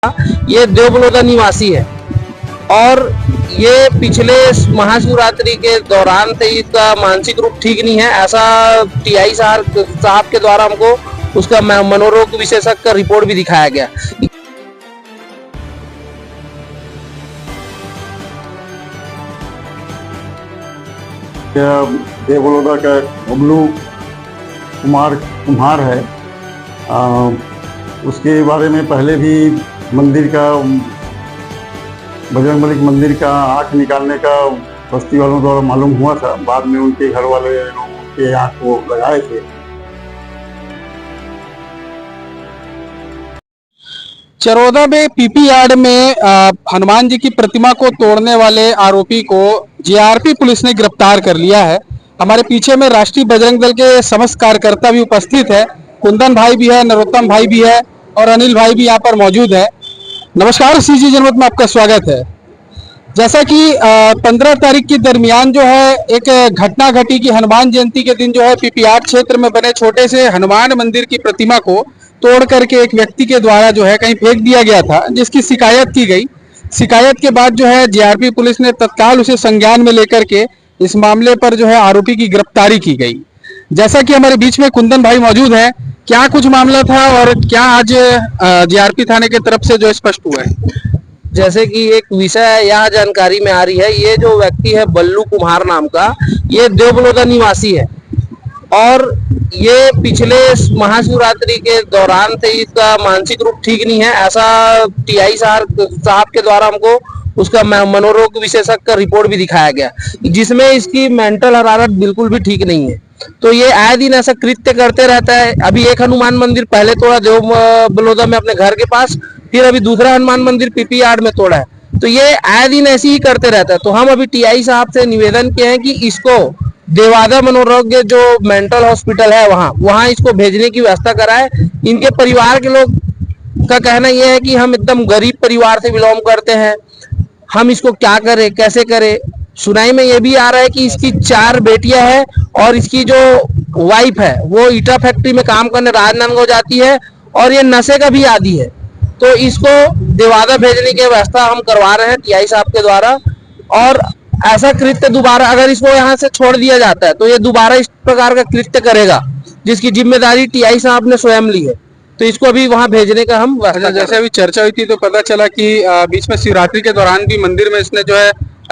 ये देवबलौदा निवासी है और ये पिछले महाशिवरात्रि के दौरान से इसका मानसिक रूप ठीक नहीं है, ऐसा टीआई साहब के द्वारा हमको उसका मनोरोग विशेषज्ञ का रिपोर्ट भी दिखाया गया। देवबलौदा का बबलू कुम्हार है। उसके बारे में पहले भी मंदिर का बजरंगबली मंदिर का आँख निकालने का बस्ती वालों द्वारा मालूम हुआ था। बाद में उनके घर वाले लोग उनके आँख को लगाए थे। चरोदा में पीपी यार्ड में हनुमान जी की प्रतिमा को तोड़ने वाले आरोपी को जीआरपी पुलिस ने गिरफ्तार कर लिया है। हमारे पीछे में राष्ट्रीय बजरंग दल के समस्त कार्यकर्ता भी उपस्थित है। कुंदन भाई भी है, नरोत्तम भाई भी है और अनिल भाई भी यहाँ पर मौजूद है। नमस्कार, सीजी जनमत में आपका स्वागत है। जैसा कि 15 तारीख के दरमियान जो है एक घटना घटी कि हनुमान जयंती के दिन जो है पीपीआर क्षेत्र में बने छोटे से हनुमान मंदिर की प्रतिमा को तोड़ करके एक व्यक्ति के द्वारा जो है कहीं फेंक दिया गया था, जिसकी शिकायत की गई। शिकायत के बाद जो है जीआरपी पुलिस ने तत्काल उसे संज्ञान में लेकर के इस मामले पर जो है आरोपी की गिरफ्तारी की गई। जैसा कि हमारे बीच में कुंदन भाई मौजूद है, क्या कुछ मामला था और क्या आज जीआरपी थाने की तरफ से जो स्पष्ट हुआ है? जैसे कि एक विषय यह जानकारी में आ रही है, ये जो व्यक्ति है बल्लू कुम्हार नाम का, ये देवबलौदा निवासी है और ये पिछले महाशिवरात्रि के दौरान से इसका मानसिक रूप ठीक नहीं है, ऐसा टीआई साहब के द्वारा हमको उसका मनोरोग विशेषज्ञ का रिपोर्ट भी दिखाया गया, जिसमें इसकी मेंटल हरारत बिल्कुल भी ठीक नहीं है। तो ये आए दिन ऐसा कृत्य करते रहता है। अभी एक हनुमान मंदिर पहले तोड़ा देवबलौदा में अपने घर के पास, फिर अभी दूसरा हनुमान मंदिर पीपी यार्ड में तोड़ा है। तो ये आए दिन ऐसे ही करते रहता है। तो हम अभी टीआई साहब से निवेदन किए हैं कि इसको देवादा मनोरोग्य जो मेंटल हॉस्पिटल है वहां इसको भेजने की व्यवस्था कराए। इनके परिवार के लोग का कहना यह है कि हम एकदम गरीब परिवार से बिलोंग करते हैं, हम इसको क्या करें, कैसे करें। सुनाई में ये भी आ रहा है कि इसकी 4 बेटियां हैं और इसकी जो वाइफ है वो ईटा फैक्ट्री में काम करने राजनांदगांव जाती है और ये नशे का भी आदी है। तो इसको देवादा भेजने की व्यवस्था हम करवा रहे हैं टीआई साहब के द्वारा। और ऐसा कृत्य दोबारा अगर इसको यहाँ से छोड़ दिया जाता है तो ये दोबारा इस प्रकार का कृत्य करेगा, जिसकी जिम्मेदारी टीआई साहब ने स्वयं ली है। तो इसको अभी वहां भेजने का हम जैसे अभी चर्चा हुई थी तो पता चला कि बीच में शिवरात्रि के दौरान भी मंदिर में इसने जो है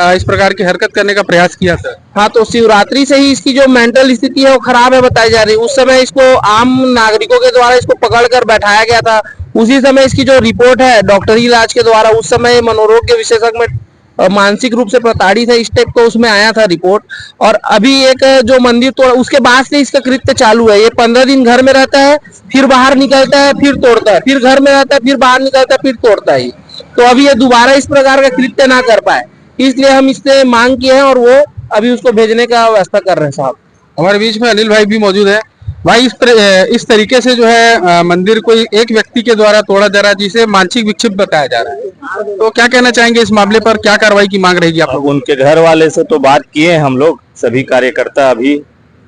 इस प्रकार की हरकत करने का प्रयास किया था। हाँ, तो शिवरात्रि से ही इसकी जो मेंटल स्थिति है वो खराब है बताई जा रही है। उस समय इसको आम नागरिकों के द्वारा इसको पकड़कर बैठाया गया था। उसी समय इसकी जो रिपोर्ट है डॉक्टरी इलाज के द्वारा, उस समय मनोरोग के विशेषज्ञ में मानसिक रूप से प्रताड़ित है इस टाइप को उसमें आया था रिपोर्ट। और अभी एक जो मंदिर तोड़ा उसके बाद से इसका कृत्य चालू है। ये 15 दिन घर में रहता है, फिर बाहर निकलता है, फिर तोड़ता है, फिर घर में रहता है, फिर बाहर निकलता है, फिर तोड़ता है। तो अभी ये दोबारा इस प्रकार का कृत्य ना कर पाए, इसलिए हम इससे मांग किए हैं और वो अभी उसको भेजने का व्यवस्था कर रहे हैं साहब। हमारे बीच में अनिल भाई भी मौजूद है। भाई इस तरीके से जो है मंदिर को एक व्यक्ति के द्वारा तोड़ा जा रहा है, जिसे मानसिक विक्षिप्त बताया जा रहा है, तो क्या कहना चाहेंगे इस मामले पर? क्या कार्रवाई की मांग रहेगी आप लोग? उनके घर वाले से तो बात किए हैं हम लोग सभी कार्यकर्ता अभी,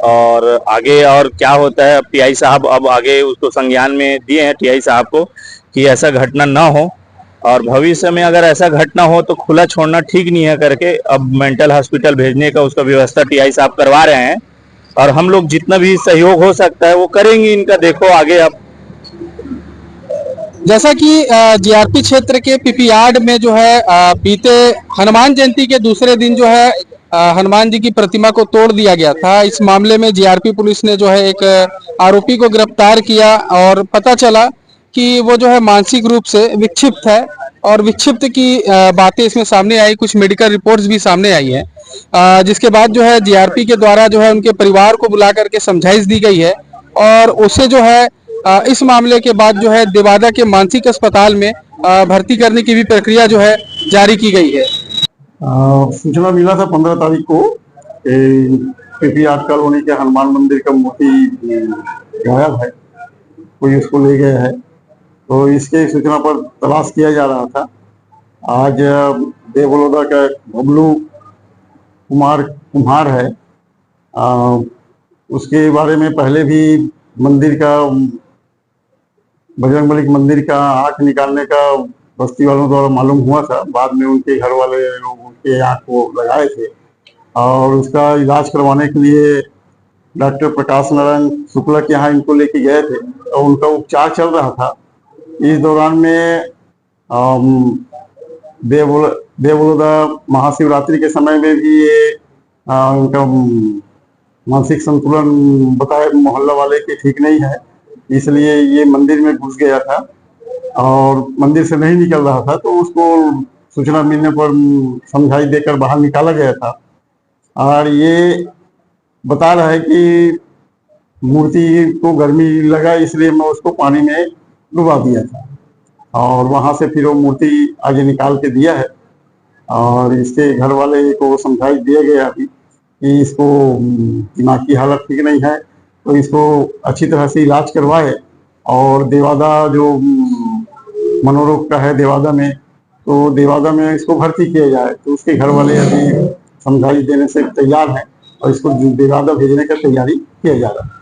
और आगे और क्या होता है टीआई साहब अब आगे उसको संज्ञान में दिए हैं टीआई साहब को कि ऐसा घटना ना हो, और भविष्य में अगर ऐसा घटना हो तो खुला छोड़ना ठीक नहीं है करके अब मेंटल हॉस्पिटल भेजने का उसका व्यवस्था टीआई साहब करवा रहे हैं। और हम लोग जितना भी सहयोग हो सकता है वो करेंगे इनका। देखो आगे अब जैसा कि जीआरपी क्षेत्र के पीपी यार्ड में जो है बीते हनुमान जयंती के दूसरे दिन जो है हनुमान जी की प्रतिमा को तोड़ दिया गया था। इस मामले में जीआरपी पुलिस ने जो है एक आरोपी को गिरफ्तार किया और पता चला कि वो जो है मानसिक रूप से विक्षिप्त है और विक्षिप्त की बातें इसमें सामने आई। कुछ मेडिकल रिपोर्ट्स भी सामने आई है, जिसके बाद जो है जीआरपी के द्वारा जो है उनके परिवार को बुला करके समझाइश दी गई है और उसे जो है इस मामले के बाद जो है देवादा के मानसिक अस्पताल में भर्ती करने की भी प्रक्रिया जो है जारी की गई है। सूचना मिला था 15 तारीख को पीपी यार्ड कॉलोनी के हनुमान मंदिर का मूर्ति गायब है, कोई उसको ले गया है। तो इसके सूचना पर तलाश किया जा रहा था। आज देवबलौदा का बबलू कुम्हार है। उसके बारे में पहले भी मंदिर का बजरंगबली मंदिर का आँख निकालने का बस्ती वालों द्वारा मालूम हुआ था। बाद में उनके घर वाले लोग उनके आँख को लगाए थे और उसका इलाज करवाने के लिए डॉक्टर प्रकाश नारायण शुक्ला के यहाँ इनको लेके गए थे और उनका उपचार चल रहा था। इस दौरान में देवबोलोदा महाशिवरात्रि के समय में भी ये उनका मानसिक संतुलन बताए मोहल्ला वाले के ठीक नहीं है, इसलिए ये मंदिर में घुस गया था और मंदिर से नहीं निकल रहा था। तो उसको सूचना मिलने पर समझाई देकर बाहर निकाला गया था और ये बता रहा है कि मूर्ति को गर्मी लगा इसलिए मैं उसको पानी में डुबा दिया था और वहां से फिर वो मूर्ति आगे निकाल के दिया है और इसके घर वाले को समझाई दिया गया अभी कि इसको दिमाग की हालत ठीक नहीं है तो इसको अच्छी तरह से इलाज करवाए और देवादा जो मनोरोग का है देवादा में, तो देवादा में इसको भर्ती किया जाए। तो उसके घर वाले अभी समझाई देने से तैयार हैं और इसको देवादा भेजने का तैयारी किया जा रहा है।